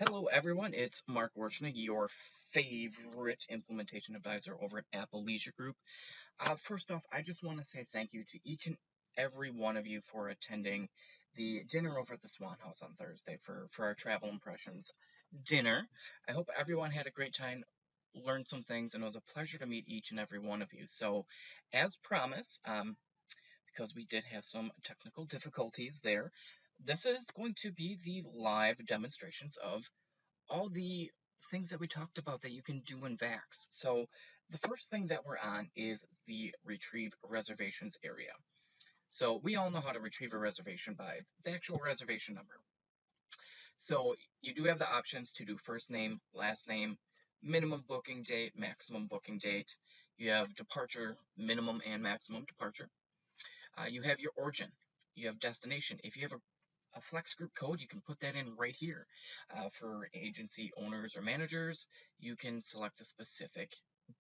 Hello, everyone. It's Mark Warchnik, your favorite implementation advisor over at Apple Leisure Group. First off, I just want to say thank you to each and every one of you for attending the dinner over at the Swan House on Thursday for our travel impressions dinner. I hope everyone had a great time, learned some things, and it was a pleasure to meet each and every one of you. So, as promised, because we did have some technical difficulties there, this is going to be the live demonstrations of all the things that we talked about that you can do in VAX. So the first thing that we're on is the retrieve reservations area. So we all know how to retrieve a reservation by the actual reservation number. So you do have the options to do first name, last name, minimum booking date, maximum booking date. You have departure, minimum and maximum departure. You have your origin. You have destination. If you have a flex group code, you can put that in right here. For agency owners or managers, you can select a specific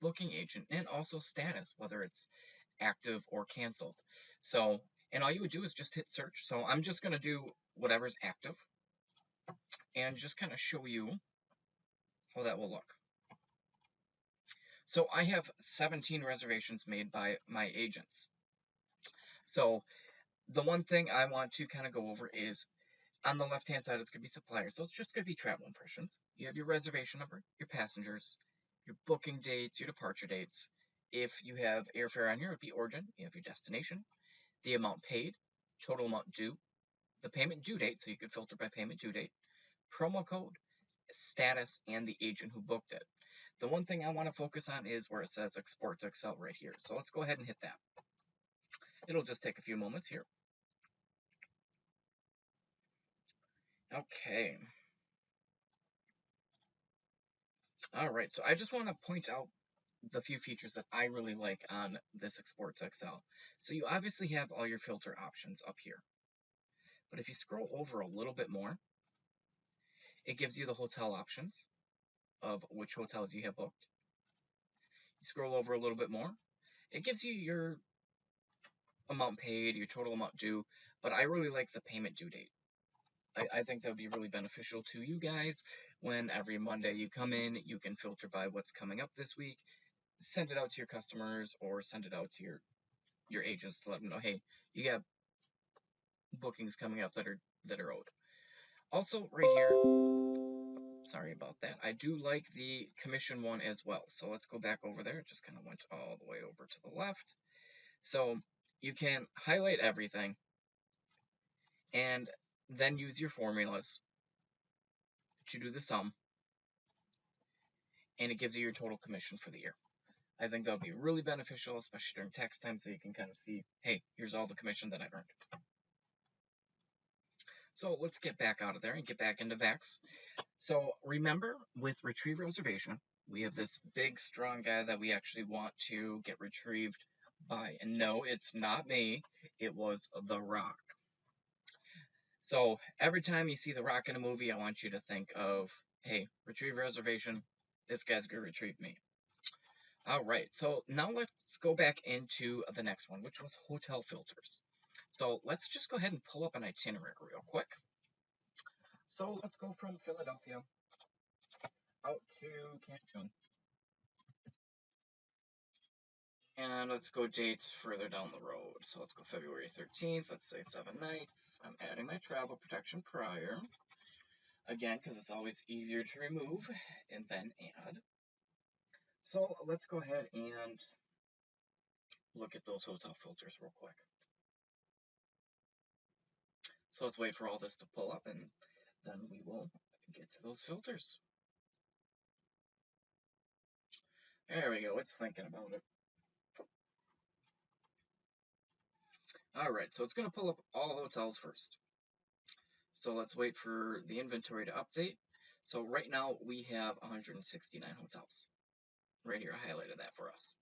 booking agent and also status, whether it's active or canceled. So, and all you would do is just hit search. So I'm just going to do whatever's active and just kind of show you how that will look. So I have 17 reservations made by my agents. So the one thing I want to kind of go over is on the left-hand side, it's going to be suppliers. So it's just going to be travel impressions. You have your reservation number, your passengers, your booking dates, your departure dates. If you have airfare on here, it would be origin. You have your destination, the amount paid, total amount due, the payment due date, so you could filter by payment due date, promo code, status, and the agent who booked it. The one thing I want to focus on is where it says export to Excel right here. So let's go ahead and hit that. It'll just take a few moments here. Okay. All right, so I just want to point out the few features that I really like on this export to Excel. So you obviously have all your filter options up here. But if you scroll over a little bit more, it gives you the hotel options of which hotels you have booked. You scroll over a little bit more, it gives you your amount paid, your total amount due, but I really like the payment due date. I think that would be really beneficial to you guys when every Monday you come in, you can filter by what's coming up this week, send it out to your customers or send it out to your agents to let them know, hey, you got bookings coming up that are owed. Also, right here, sorry about that. I do like the commission one as well. So let's go back over there. It just kind of went all the way over to the left. So you can highlight everything and then use your formulas to do the sum, and it gives you your total commission for the year. I think that would be really beneficial, especially during tax time, so you can kind of see, hey, here's all the commission that I've earned. So let's get back out of there and get back into VAX. So remember, with retrieve reservation, we have this big, strong guy that we actually want to get retrieved by. And no, it's not me. It was The Rock. So every time you see The Rock in a movie, I want you to think of, hey, retrieve reservation. This guy's going to retrieve me. All right, so now let's go back into the next one, which was hotel filters. So let's just go ahead and pull up an itinerary real quick. So let's go from Philadelphia out to Cancun. And let's go dates further down the road. So let's go February 13th. Let's say 7 nights. I'm adding my travel protection prior. Again, because it's always easier to remove and then add. So let's go ahead and look at those hotel filters real quick. So let's wait for all this to pull up and then we will get to those filters. There we go. It's thinking about it. All right, so it's going to pull up all hotels first. So let's wait for the inventory to update. So right now we have 169 hotels. Right here, I highlighted that for us.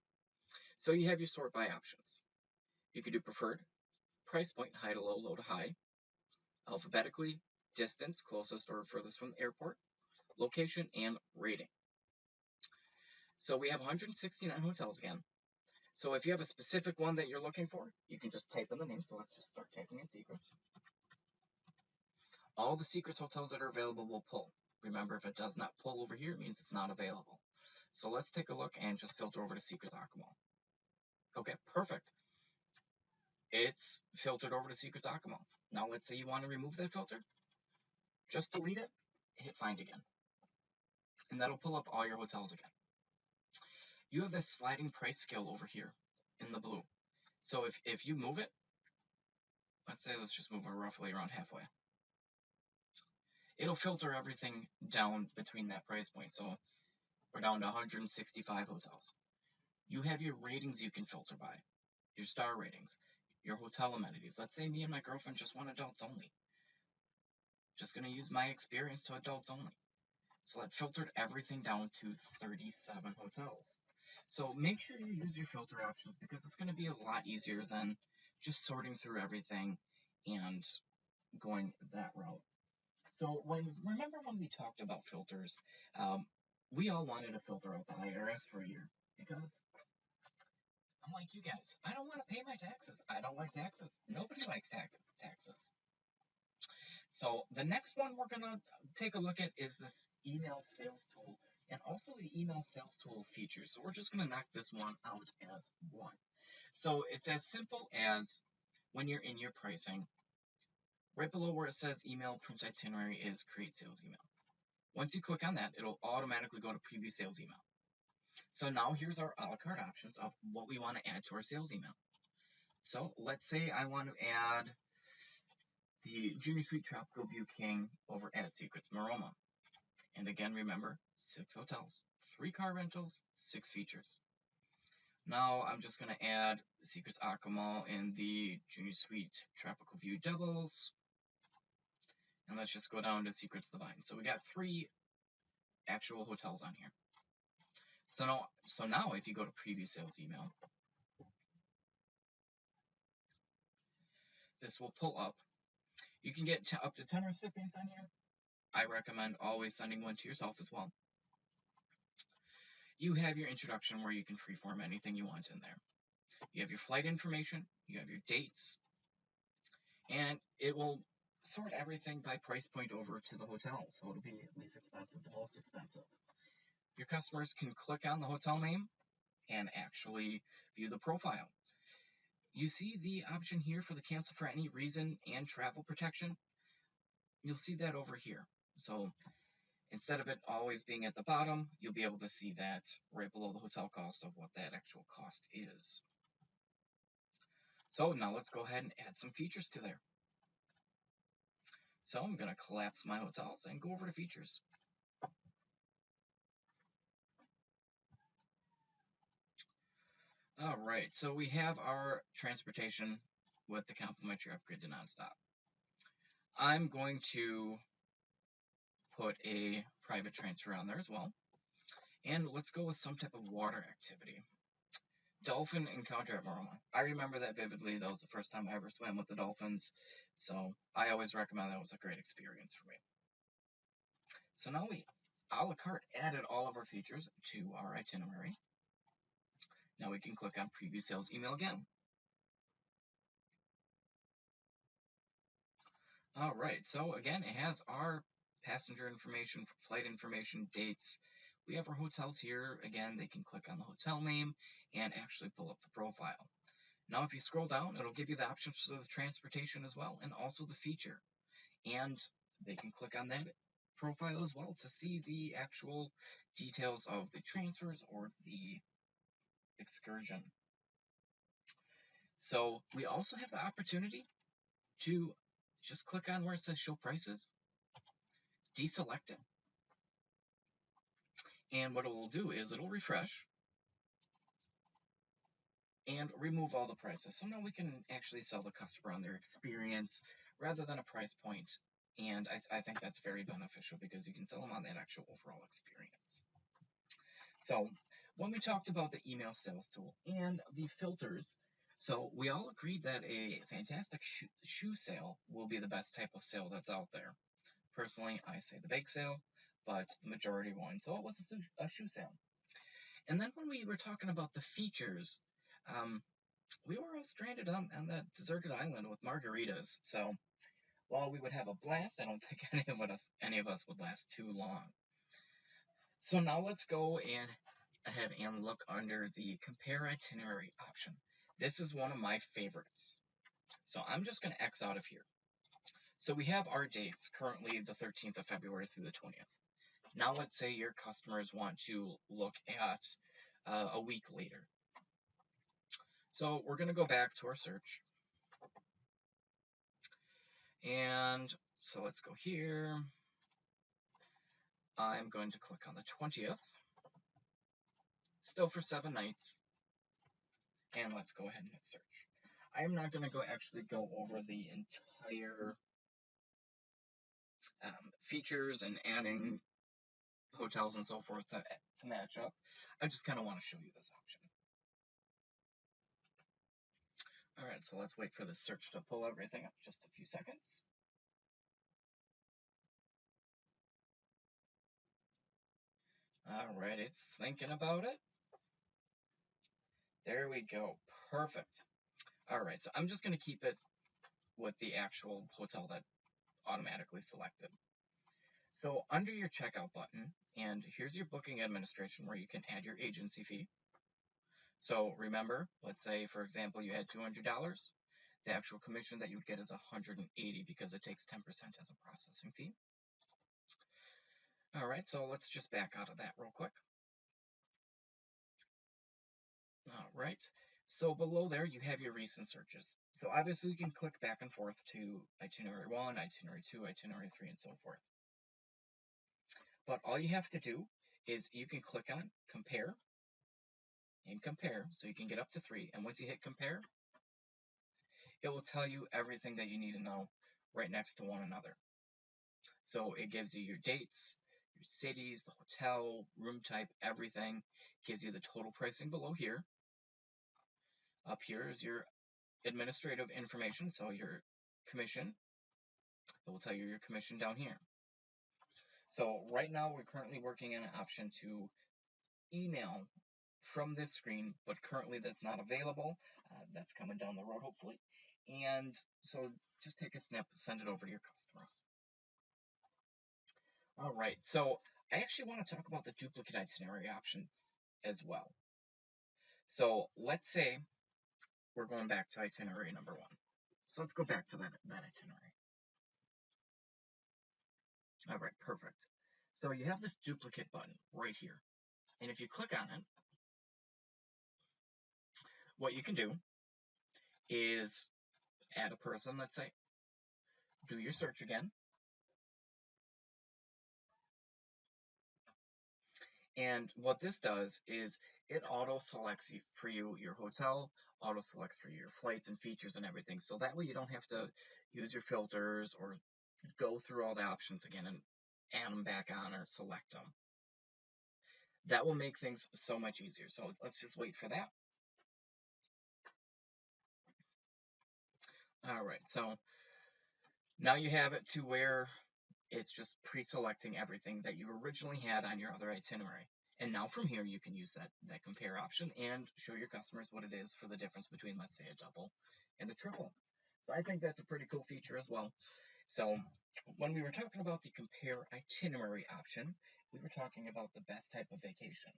So you have your sort by options. You could do preferred, price point, high to low, low to high, alphabetically, distance, closest or furthest from the airport, location, and rating. So we have 169 hotels again. So if you have a specific one that you're looking for, you can just type in the name. So let's just start typing in secrets. All the secrets hotels that are available will pull. Remember, if it does not pull over here, it means it's not available. So let's take a look and just filter over to Secrets Akimo. Okay, perfect. It's filtered over to Secrets Akimo. Now let's say you want to remove that filter. Just delete it, hit find again. And that'll pull up all your hotels again. You have this sliding price scale over here in the blue. So if you move it, let's just move it roughly around halfway. It'll filter everything down between that price point. So we're down to 165 hotels. You have your ratings you can filter by, your star ratings, your hotel amenities. Let's say me and my girlfriend just want adults only. Just going to use my experience to adults only. So that filtered everything down to 37 hotels. So make sure you use your filter options because it's going to be a lot easier than just sorting through everything and going that route. So remember when we talked about filters, we all wanted to filter out the IRS for a year because I'm like you guys, I don't want to pay my taxes. I don't like taxes. Nobody likes taxes. So the next one we're going to take a look at is this email sales tool and also the email sales tool features. So we're just going to knock this one out as one. So it's as simple as when you're in your pricing, right below where it says email print itinerary is create sales email. Once you click on that, it'll automatically go to preview sales email. So now here's our a la carte options of what we want to add to our sales email. So let's say I want to add the Junior Suite Tropical View King over at Secrets Maroma. And again, remember, 6 hotels, 3 car rentals, 6 features. Now I'm just going to add Secrets Akimo in the Junior Suite Tropical View Doubles. And let's just go down to Secrets Divine. So we got 3 actual hotels on here. So now if you go to preview sales email, this will pull up. You can get up to 10 recipients on here. I recommend always sending one to yourself as well. You have your introduction where you can freeform anything you want in there. You have your flight information, you have your dates, and it will sort everything by price point over to the hotel. So it'll be least expensive to most expensive. Your customers can click on the hotel name and actually view the profile. You see the option here for the cancel for any reason and travel protection. You'll see that over here. So instead of it always being at the bottom, you'll be able to see that right below the hotel cost of what that actual cost is. So now let's go ahead and add some features to there. So I'm going to collapse my hotels and go over to features. All right, so we have our transportation with the complimentary upgrade to nonstop. I'm going to put a private transfer on there as well. And let's go with some type of water activity. Dolphin encounter at Maroma. I remember that vividly. That was the first time I ever swam with the dolphins. So I always recommend that was a great experience for me. So now we a la carte added all of our features to our itinerary. Now we can click on preview sales email again. All right, so again, it has our passenger information, flight information, dates. We have our hotels here. Again, they can click on the hotel name and actually pull up the profile. Now, if you scroll down, it'll give you the options for the transportation as well, and also the feature. And they can click on that profile as well to see the actual details of the transfers or the excursion. So we also have the opportunity to just click on where it says show prices, deselect it, and what it will do is it'll refresh and remove all the prices. So now we can actually sell the customer on their experience rather than a price point. And I think that's very beneficial because you can sell them on that actual overall experience. So when we talked about the email sales tool and the filters, so we all agreed that a fantastic shoe sale will be the best type of sale that's out there. Personally, I say the bake sale, but the majority won. So it was a shoe sale. And then when we were talking about the features, we were all stranded on that deserted island with margaritas. So while we would have a blast, I don't think any of us would last too long. So now let's go ahead and look under the compare itinerary option. This is one of my favorites. So I'm just going to X out of here. So we have our dates, currently the 13th of February through the 20th. Now let's say your customers want to look at a week later. So we're going to go back to our search. And so let's go here. I'm going to click on the 20th, still for 7 nights. And let's go ahead and hit search. I am not going to actually go over the entire features and adding hotels and so forth to match up. I just kind of want to show you this option. All right, so let's wait for the search to pull everything up just a few seconds. All right, it's thinking about it. There we go. Perfect. All right, so I'm just going to keep it with the actual hotel that automatically selected. So under your checkout button, and here's your booking administration where you can add your agency fee. So remember, let's say, for example, you had $200. The actual commission that you would get is $180 because it takes 10% as a processing fee. All right, so let's just back out of that real quick. All right, so below there you have your recent searches. So obviously you can click back and forth to itinerary 1, itinerary 2, itinerary 3, and so forth. But all you have to do is you can click on compare and compare, so you can get up to 3. And once you hit compare, it will tell you everything that you need to know right next to one another. So it gives you your dates, your cities, the hotel, room type, everything. Gives you the total pricing below here. Up here is your administrative information, so your commission. It will tell you your commission down here. So right now we're currently working on an option to email from this screen, but currently that's not available. That's coming down the road, hopefully. And so just take a snap, send it over to your customers. All right, so I actually want to talk about the duplicate itinerary option as well. So let's say we're going back to itinerary number 1. So let's go back to that itinerary. All right, perfect. So you have this duplicate button right here. And if you click on it, what you can do is add a person, let's say, do your search again. And what this does is it auto-selects for you your hotel, auto-selects for you your flights and features and everything. So that way you don't have to use your filters or go through all the options again and add them back on or select them. That will make things so much easier. So let's just wait for that. All right, so now you have it to where it's just pre-selecting everything that you originally had on your other itinerary. And now from here, you can use that compare option and show your customers what it is for the difference between, let's say, a double and a triple. So I think that's a pretty cool feature as well. So when we were talking about the compare itinerary option, we were talking about the best type of vacation.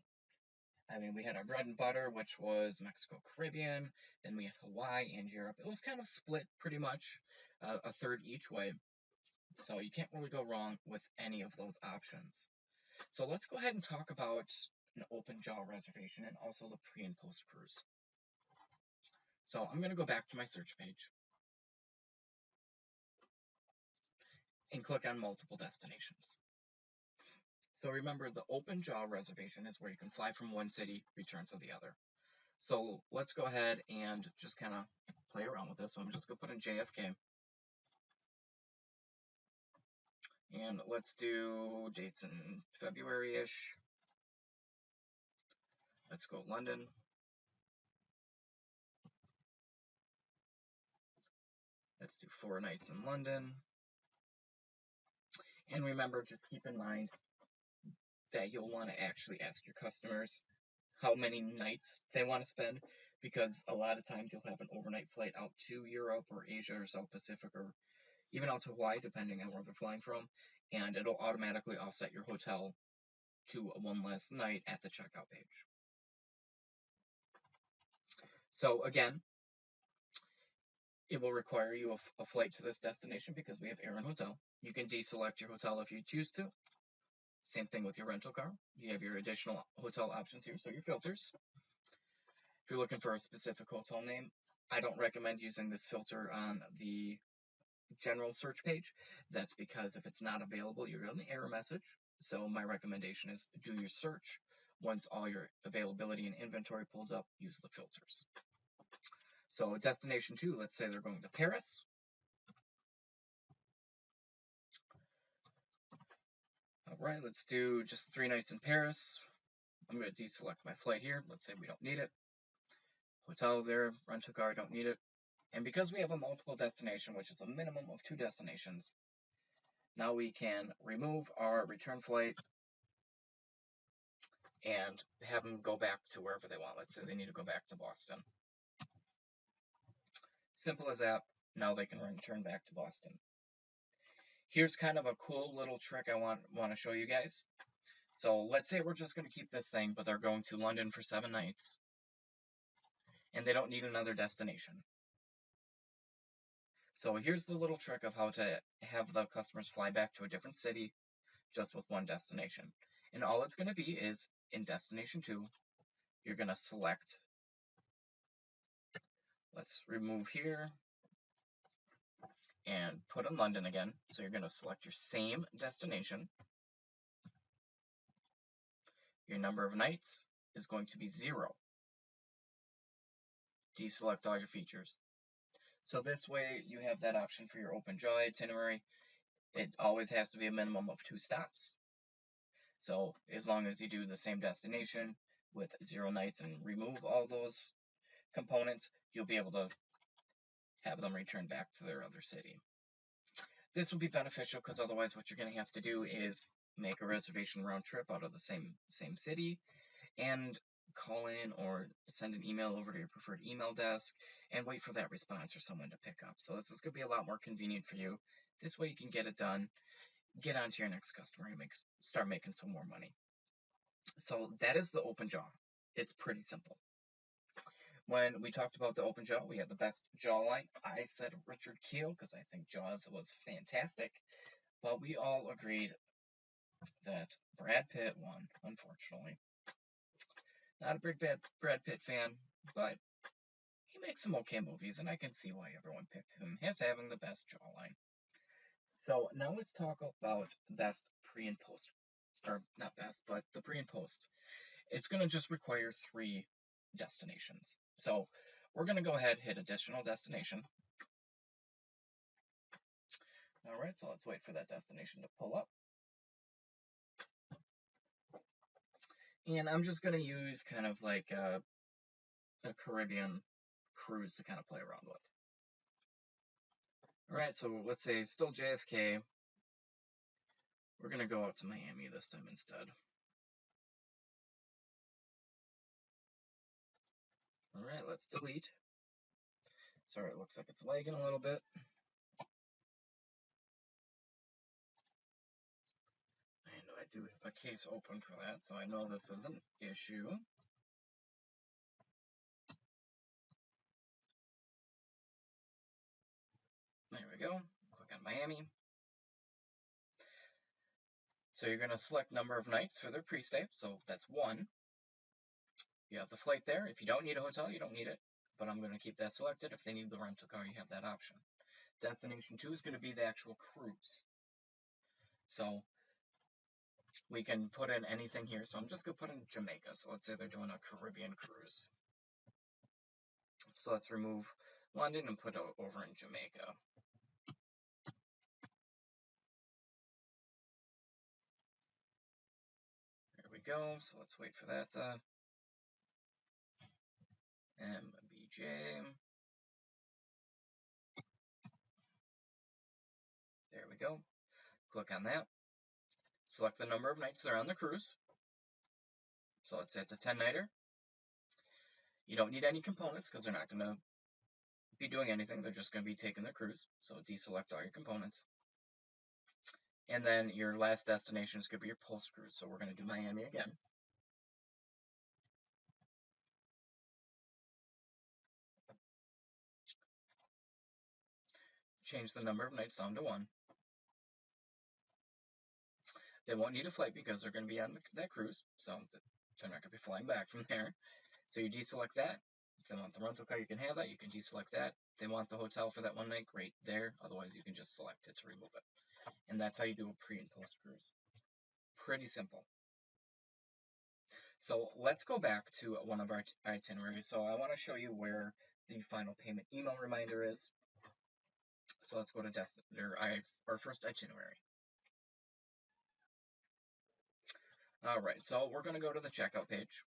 I mean, we had our bread and butter, which was Mexico, Caribbean. Then we had Hawaii and Europe. It was kind of split pretty much a third each way. So you can't really go wrong with any of those options. So let's go ahead and talk about an open JA reservation and also the pre and post cruise. So I'm going to go back to my search page and click on multiple destinations. So remember, the open JA reservation is where you can fly from one city, return to the other. So let's go ahead and just kind of play around with this. So I'm just going to put in JFK. And let's do dates in February-ish. Let's go London. Let's do 4 nights in London. And remember, just keep in mind that you'll want to actually ask your customers how many nights they want to spend, because a lot of times you'll have an overnight flight out to Europe or Asia or South Pacific or even out to Hawaii, depending on where they're flying from, and it'll automatically offset your hotel to one less night at the checkout page. So again, it will require you a flight to this destination because we have air and hotel. You can deselect your hotel if you choose to. Same thing with your rental car. You have your additional hotel options here, so your filters. If you're looking for a specific hotel name, I don't recommend using this filter on the general search page. That's because if it's not available, you're going to get an error message. So my recommendation is do your search. Once all your availability and inventory pulls up, use the filters. So destination 2, let's say they're going to Paris. All right, let's do just 3 nights in Paris. I'm going to deselect my flight here. Let's say we don't need it. Hotel there, rental car, don't need it. And because we have a multiple destination, which is a minimum of 2 destinations, now we can remove our return flight and have them go back to wherever they want. Let's say they need to go back to Boston. Simple as that. Now they can return back to Boston. Here's kind of a cool little trick I want to show you guys. So let's say we're just going to keep this thing, but they're going to London for 7 nights, and they don't need another destination. So here's the little trick of how to have the customers fly back to a different city just with one destination. And all it's going to be is in destination 2, you're going to select, let's remove here and put in London again. So you're going to select your same destination. Your number of nights is going to be 0. Deselect all your features. So this way you have that option for your open jaw itinerary. It always has to be a minimum of 2 stops. So as long as you do the same destination with 0 nights and remove all those components, you'll be able to have them return back to their other city. This will be beneficial because otherwise what you're going to have to do is make a reservation round trip out of the same city and call in or send an email over to your preferred email desk and wait for that response or someone to pick up. So this is going to be a lot more convenient for you. This way you can get it done, get on to your next customer, and start making some more money. So that is the open jaw. It's pretty simple. When we talked about the open jaw, we had the best jawline. I said Richard Kiel because I think Jaws was fantastic, but we all agreed that Brad Pitt won, unfortunately. Not a big Brad Pitt fan, but he makes some okay movies, and I can see why everyone picked him as having the best jawline. So now let's talk about best pre and post, or not best, but the pre and post. It's going to just require 3 destinations. So we're going to go ahead and hit additional destination. All right, so let's wait for that destination to pull up. And I'm just going to use kind of like a Caribbean cruise to kind of play around with. All right, so let's say still JFK. We're going to go out to Miami this time instead. All right, let's delete. Sorry, it looks like it's lagging a little bit. And I do have a case open for that, so I know this is an issue. There we go. Click on Miami. So you're going to select number of nights for their pre-stay. So that's 1. You have the flight there. If you don't need a hotel, you don't need it. But I'm going to keep that selected. If they need the rental car, you have that option. Destination 2 is going to be the actual cruise. So we can put in anything here. So I'm just going to put in Jamaica. So let's say they're doing a Caribbean cruise. So let's remove London and put it over in Jamaica. There we go. So let's wait for that. MBJ. There we go. Click on that. Select the number of nights they're on the cruise. So let's say it's a 10-nighter. You don't need any components because they're not going to be doing anything. They're just going to be taking their cruise. So deselect all your components. And then your last destination is going to be your post cruise. So we're going to do Miami again. Change the number of nights down to 1. They won't need a flight because they're going to be on that cruise. So they're not going to be flying back from there. So you deselect that. If they want the rental car, you can have that. You can deselect that. If they want the hotel for that one night, great there. Otherwise, you can just select it to remove it. And that's how you do a pre and post cruise. Pretty simple. So let's go back to one of our itineraries. So I want to show you where the final payment email reminder is. So let's go to our first itinerary. All right, so we're going to go to the checkout page.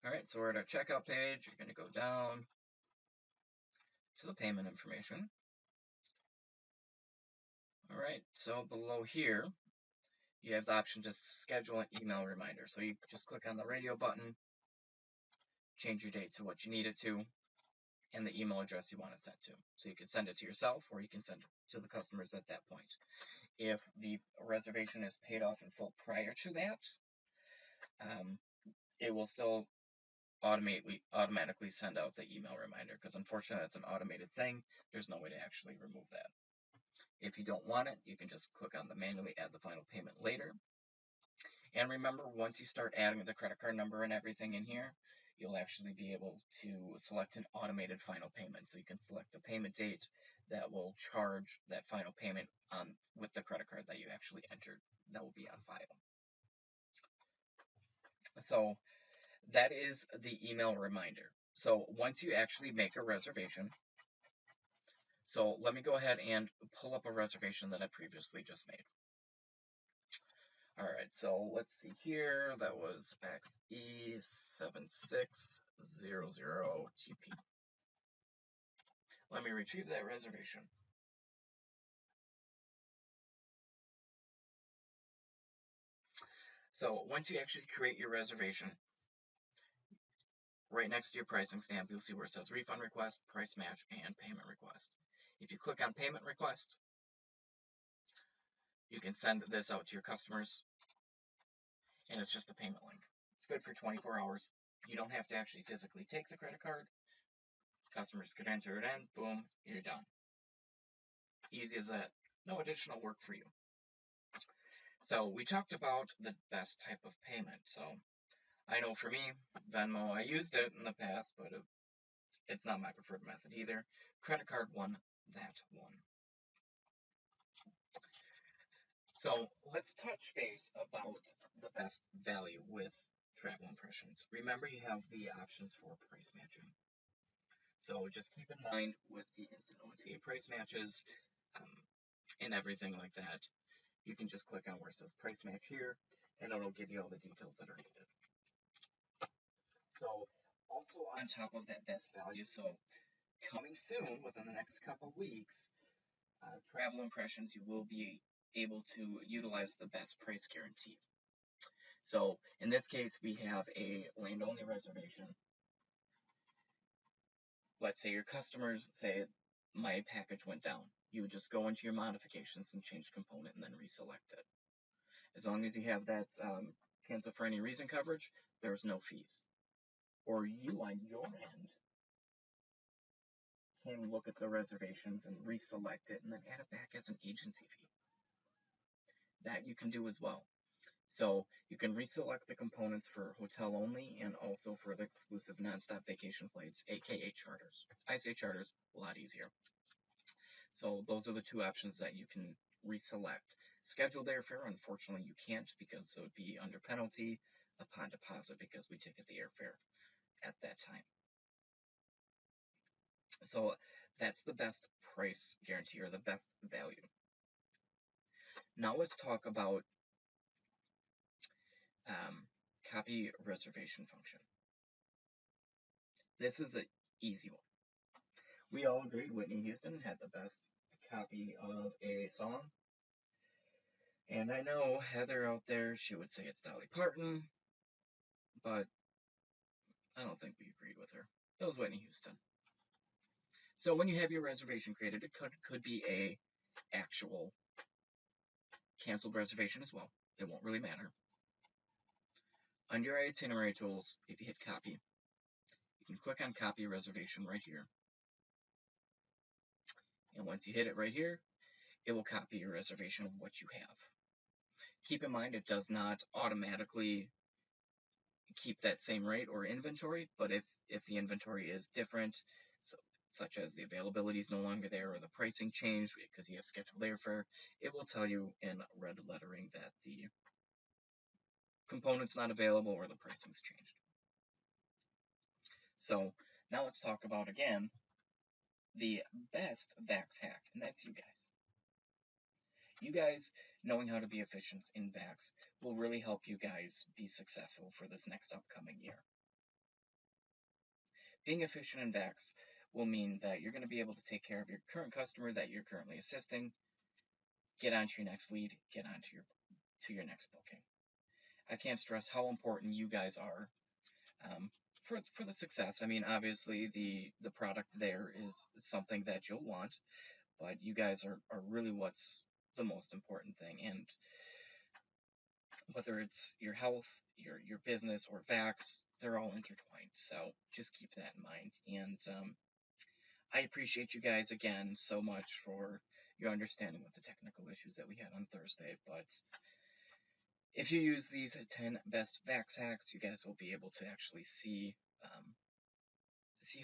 All right, so we're at our checkout page. You're going to go down to the payment information. All right, so below here, you have the option to schedule an email reminder. So you just click on the radio button, change your date to what you need it to, and the email address you want it sent to. So you can send it to yourself, or you can send it to the customers at that point. If the reservation is paid off in full prior to that, it will still automatically send out the email reminder, because unfortunately that's an automated thing. There's no way to actually remove that. If you don't want it, you can just click on the manually add the final payment later. And remember, once you start adding the credit card number and everything in here, you'll actually be able to select an automated final payment. So you can select the payment date that will charge that final payment with the credit card that you actually entered. That will be on file. So that is the email reminder. So once you actually make a reservation, so let me go ahead and pull up a reservation that I previously just made. All right, so let's see here. That was XE7600TP. Let me retrieve that reservation. So once you actually create your reservation, right next to your pricing stamp, you'll see where it says refund request, price match, and payment request. If you click on payment request, you can send this out to your customers, and it's just a payment link. It's good for 24 hours. You don't have to actually physically take the credit card. Customers could enter it in, boom, you're done. Easy as that. No additional work for you. So we talked about the best type of payment. So I know for me, Venmo, I used it in the past, but it's not my preferred method either. Credit card won that one. So let's touch base about the best value with travel impressions. Remember, you have the options for price matching. So just keep in mind with the instant OTA price matches and everything like that, you can just click on where it says price match here, and it'll give you all the details that are needed. So also on top of that best value, so coming soon within the next couple weeks, travel impressions, you will be able to utilize the best price guarantee. So in this case, we have a land-only reservation. Let's say your customers say my package went down. You would just go into your modifications and change component and then reselect it. As long as you have that cancel for any reason coverage, there's no fees. Or you on your end can look at the reservations and reselect it and then add it back as an agency fee. That you can do as well. So you can reselect the components for hotel only and also for the exclusive nonstop vacation flights, aka charters. I say charters, a lot easier. So those are the two options that you can reselect. Scheduled airfare, unfortunately, you can't because it would be under penalty upon deposit because we ticket the airfare at that time. So that's the best price guarantee or the best value. Now let's talk about copy reservation function. This is an easy one. We all agreed Whitney Houston had the best copy of a song. And I know Heather out there, she would say it's Dolly Parton, but I don't think we agreed with her. It was Whitney Houston. So when you have your reservation created, it could be a actual canceled reservation as well. It won't really matter. Under your itinerary tools, if you hit copy, you can click on copy reservation right here. And once you hit it right here, it will copy your reservation of what you have. Keep in mind, it does not automatically keep that same rate or inventory, but if the inventory is different, so, such as the availability is no longer there or the pricing changed because you have scheduled airfare, it will tell you in red lettering that the component's not available or the pricing's changed. So now let's talk about, again, the best VAX hack, and that's you guys. You guys knowing how to be efficient in VAX will really help you guys be successful for this next upcoming year. Being efficient in VAX will mean that you're going to be able to take care of your current customer that you're currently assisting, get on to your next lead, get on to your next booking. I can't stress how important you guys are for the success. I mean, obviously the product there is something that you'll want, but you guys are really what's the most important thing. And whether it's your health, your business, or VAX, they're all intertwined. So just keep that in mind. And I appreciate you guys again so much for your understanding with the technical issues that we had on Thursday. But if you use these 10 best VAX hacks, you guys will be able to actually see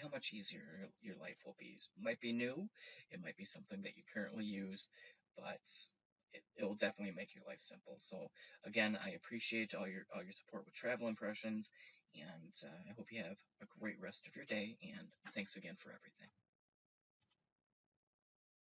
how much easier your life will be. It might be new, it might be something that you currently use, but it will definitely make your life simple. So again, I appreciate all your support with travel impressions, and I hope you have a great rest of your day. And thanks again for everything.